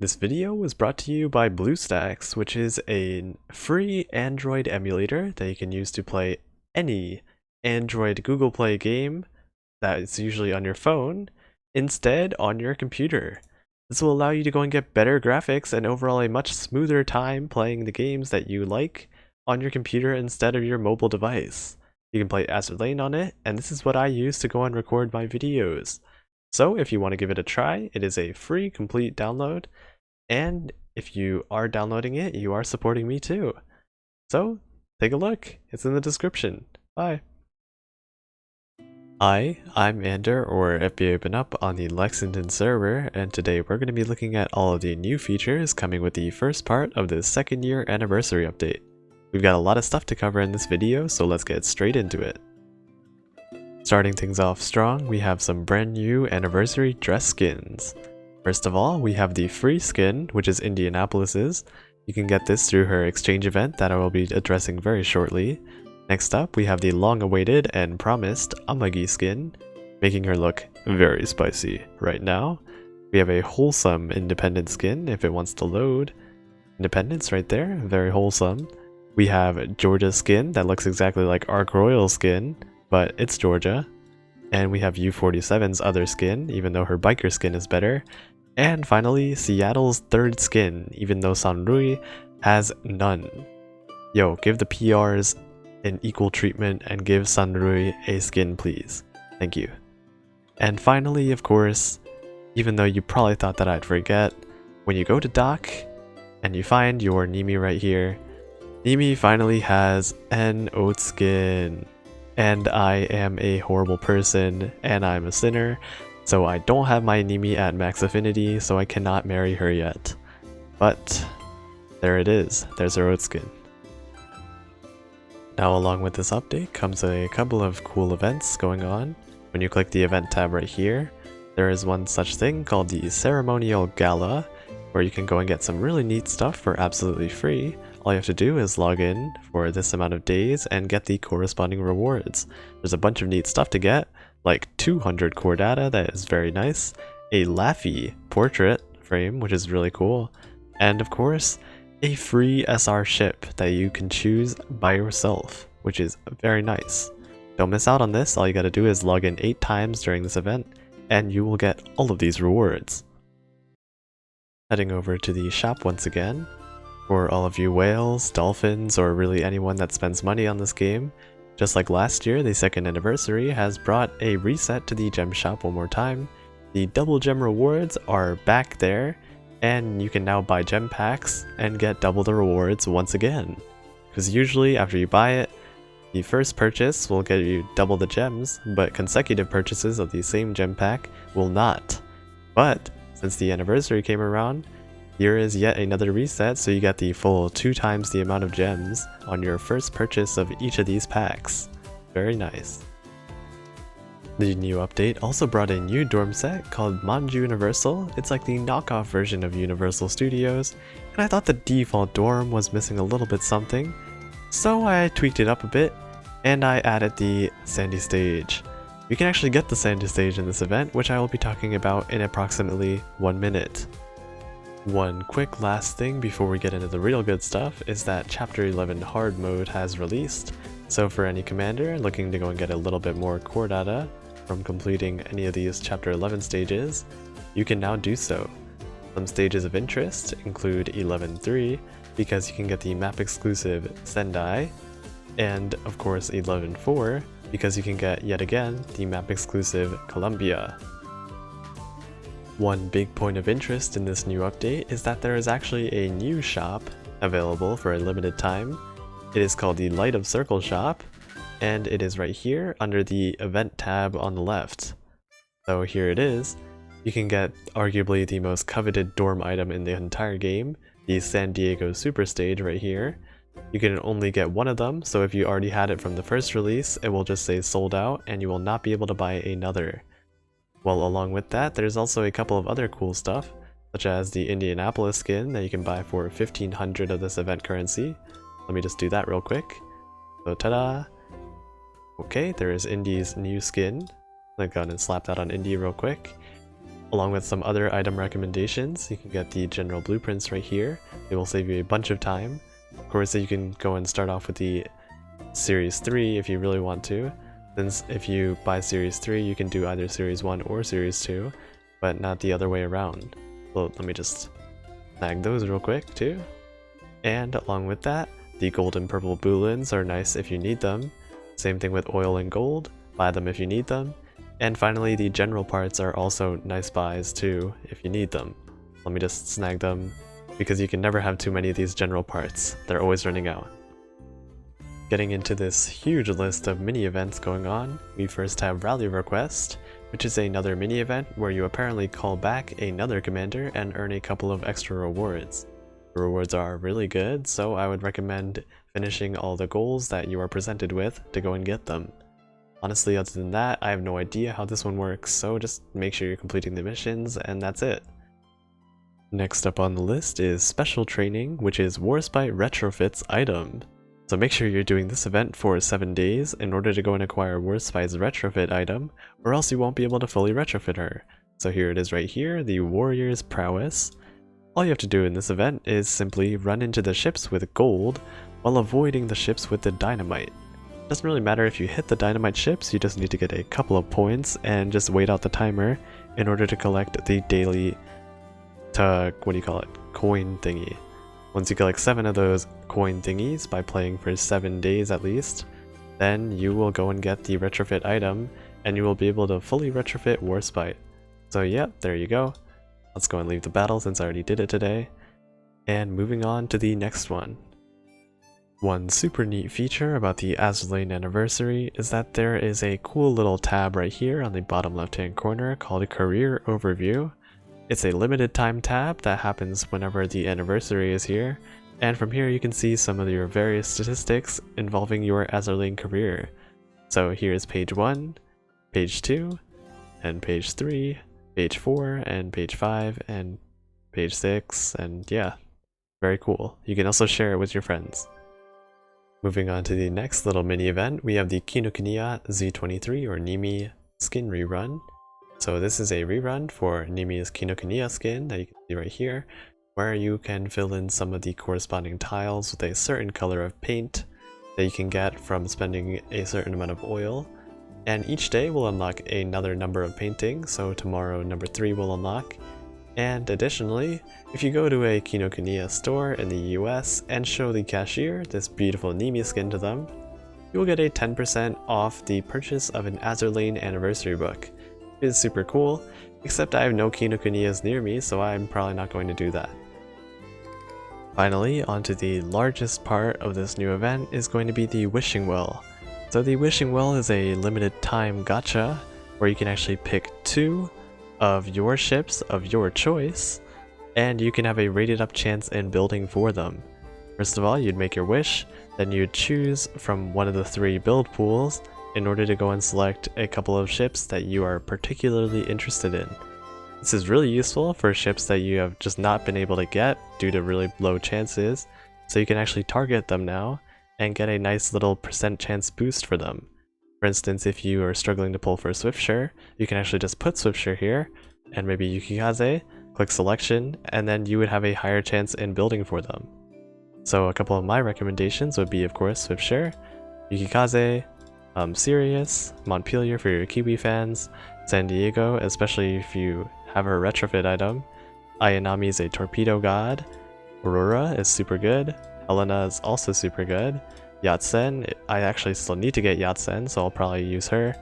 This video was brought to you by BlueStacks, which is a free Android emulator that you can use to play any Android Google Play game that is usually on your phone, instead on your computer. This will allow you to go and get better graphics and overall a much smoother time playing the games that you like on your computer instead of your mobile device. You can play Azur Lane on it, and this is what I use to go and record my videos. So if you want to give it a try, it is a free complete download. And if you are downloading it, you are supporting me too. So, take a look. It's in the description. Bye. Hi, I'm Ander, or FBA Open Up on the Lexington server, and today we're going to be looking at all of the new features coming with the first part of the second year anniversary update. We've got a lot of stuff to cover in this video, so let's get straight into it. Starting things off strong, we have some brand new anniversary dress skins. First of all, we have the free skin, which is Indianapolis's. You can get this through her exchange event that I will be addressing very shortly. Next up, we have the long-awaited and promised Amagi skin, making her look very spicy right now. We have a wholesome Independent skin if it wants to load. Independence right there, very wholesome. We have Georgia skin that looks exactly like Arc Royal skin, but it's Georgia. And we have U47's other skin, even though her biker skin is better. And finally, Seattle's third skin, even though Sanrui has none. Yo, give the PRs an equal treatment and give Sanrui a skin, please. Thank you. And finally, of course, even though you probably thought that I'd forget, when you go to dock and you find your Nimi right here, Nimi finally has an oat skin. And I am a horrible person, and I'm a sinner, so I don't have my Nimi at max affinity, so I cannot marry her yet. But there it is, there's her oat skin. Now along with this update comes a couple of cool events going on. When you click the event tab right here, there is one such thing called the Ceremonial Gala, where you can go and get some really neat stuff for absolutely free. All you have to do is log in for this amount of days and get the corresponding rewards. There's a bunch of neat stuff to get, like 200 core data that is very nice, a Laffy portrait frame which is really cool, and of course a free SR ship that you can choose by yourself, which is very nice. Don't miss out on this, all you gotta do is log in 8 times during this event and you will get all of these rewards. Heading over to the shop once again. For all of you whales, dolphins, or really anyone that spends money on this game, just like last year, the second anniversary has brought a reset to the gem shop one more time. The double gem rewards are back there, and you can now buy gem packs and get double the rewards once again. Because usually after you buy it, the first purchase will get you double the gems, but consecutive purchases of the same gem pack will not. But since the anniversary came around, here is yet another reset, so you get the full 2 times the amount of gems on your first purchase of each of these packs. Very nice. The new update also brought a new dorm set called Manju Universal. It's like the knockoff version of Universal Studios, and I thought the default dorm was missing a little bit something, so I tweaked it up a bit, and I added the Sandy Stage. You can actually get the Sandy Stage in this event, which I will be talking about in approximately 1 minute. One quick last thing before we get into the real good stuff is that Chapter 11 Hard Mode has released, so for any commander looking to go and get a little bit more core data from completing any of these Chapter 11 stages, you can now do so. Some stages of interest include 11.3, because you can get the map exclusive Sendai, and of course 11.4, because you can get yet again the map exclusive Columbia. One big point of interest in this new update is that there is actually a new shop available for a limited time. It is called the Light of Circle shop, and it is right here under the event tab on the left. So here it is. You can get arguably the most coveted dorm item in the entire game, the San Diego Super Stage right here. You can only get one of them, so if you already had it from the first release, it will just say sold out and you will not be able to buy another. Well, along with that, there's also a couple of other cool stuff, such as the Indianapolis skin that you can buy for 1500 of this event currency. Let me just do that real quick. So ta-da! Okay, there is Indy's new skin. I'm gonna go ahead and slap that on Indy real quick. Along with some other item recommendations, you can get the general blueprints right here. They will save you a bunch of time. Of course, you can go and start off with the Series 3 if you really want to. Then if you buy Series 3, you can do either Series 1 or Series 2, but not the other way around. Well, let me just snag those real quick too. And along with that, the gold and purple boolins are nice if you need them. Same thing with oil and gold, buy them if you need them. And finally, the general parts are also nice buys too if you need them. Let me just snag them, because you can never have too many of these general parts. They're always running out. Getting into this huge list of mini events going on, we first have Rally Request, which is another mini event where you apparently call back another commander and earn a couple of extra rewards. The rewards are really good, so I would recommend finishing all the goals that you are presented with to go and get them. Honestly, other than that, I have no idea how this one works, so just make sure you're completing the missions and that's it. Next up on the list is Special Training, which is Warspite Retrofits item. So make sure you're doing this event for 7 days in order to go and acquire Warspite's retrofit item, or else you won't be able to fully retrofit her. So here it is right here, the Warrior's Prowess. All you have to do in this event is simply run into the ships with gold while avoiding the ships with the dynamite. It doesn't really matter if you hit the dynamite ships, you just need to get a couple of points and just wait out the timer in order to collect the daily coin thingy. Once you collect 7 of those coin thingies by playing for 7 days at least, then you will go and get the retrofit item and you will be able to fully retrofit Warspite. So yep, there you go. Let's go and leave the battle since I already did it today. And moving on to the next one. One super neat feature about the Azur Lane anniversary is that there is a cool little tab right here on the bottom left hand corner called Career Overview. It's a limited time tab that happens whenever the anniversary is here, and from here you can see some of your various statistics involving your Azur Lane career. So here's page 1, page 2, and page 3, page 4, and page 5, and page 6, and yeah, very cool. You can also share it with your friends. Moving on to the next little mini event, we have the Kinokuniya Z23 or Nimi skin rerun. So this is a rerun for Nimi's Kinokuniya skin that you can see right here, where you can fill in some of the corresponding tiles with a certain color of paint that you can get from spending a certain amount of oil. And each day will unlock another number of paintings, so tomorrow number 3 will unlock. And additionally, if you go to a Kinokuniya store in the US and show the cashier this beautiful Nimi skin to them, you will get a 10% off the purchase of an Azur Lane anniversary book. It is super cool, except I have no Kinokuniyas near me, so I'm probably not going to do that. Finally, onto the largest part of this new event is going to be the Wishing Well. So the Wishing Well is a limited time gacha where you can actually pick 2 of your ships of your choice, and you can have a rated up chance in building for them. First of all, you'd make your wish, then you'd choose from one of the 3 build pools in order to go and select a couple of ships that you are particularly interested in. This is really useful for ships that you have just not been able to get due to really low chances, so you can actually target them now and get a nice little % chance boost for them. For instance, if you are struggling to pull for Swiftsure, you can actually just put Swiftsure here, and maybe Yukikaze, click selection, and then you would have a higher chance in building for them. So a couple of my recommendations would be, of course, Swiftsure, Yukikaze, Sirius, Montpelier for your Kiwi fans, San Diego, especially if you have her retrofit item, Ayanami is a torpedo god, Aurora is super good, Helena is also super good, Yatsen, I actually still need to get Yatsen, so I'll probably use her,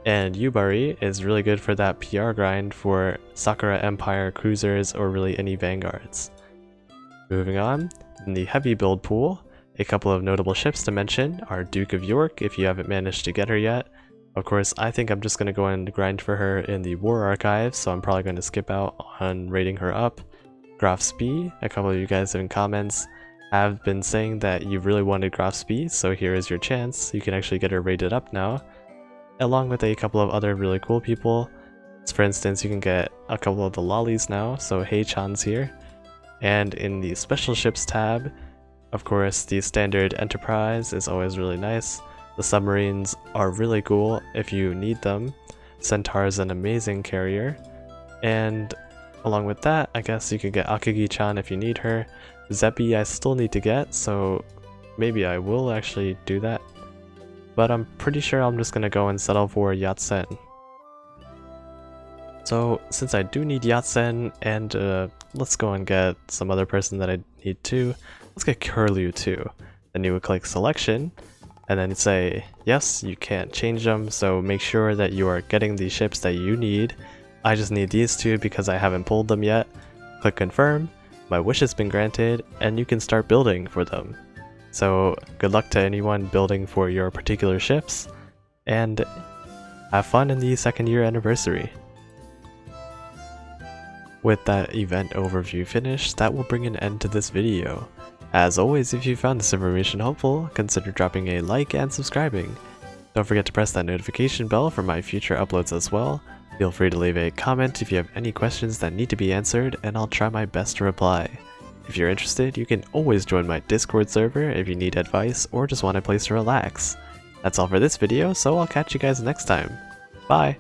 and Yubari is really good for that PR grind for Sakura Empire cruisers or really any vanguards. Moving on, in the heavy build pool, a couple of notable ships to mention are Duke of York if you haven't managed to get her yet. Of course, I think I'm just going to go and grind for her in the War Archive, so I'm probably going to skip out on rating her up. Graf Spee, a couple of you guys in comments have been saying that you really wanted Graf Spee, so here is your chance. You can actually get her rated up now, along with a couple of other really cool people. For instance, you can get a couple of the lollies now, so Hei-chan's here. And in the Special Ships tab, of course, the standard Enterprise is always really nice. The submarines are really cool if you need them. Centaur is an amazing carrier. And along with that, I guess you could get Akiyuki-chan if you need her. Zeppi I still need to get, so maybe I will actually do that. But I'm pretty sure I'm just gonna go and settle for Yatsen. So since I do need Yatsen, and let's go and get some other person that I need too. Let's get Curlew too. Then you would click selection, and then say, yes, you can't change them, so make sure that you are getting the ships that you need. I just need these two because I haven't pulled them yet. Click confirm, my wish has been granted, and you can start building for them. So good luck to anyone building for your particular ships, and have fun in the 2nd year anniversary. With that event overview finished, that will bring an end to this video. As always, if you found this information helpful, consider dropping a like and subscribing. Don't forget to press that notification bell for my future uploads as well. Feel free to leave a comment if you have any questions that need to be answered, and I'll try my best to reply. If you're interested, you can always join my Discord server if you need advice or just want a place to relax. That's all for this video, so I'll catch you guys next time. Bye!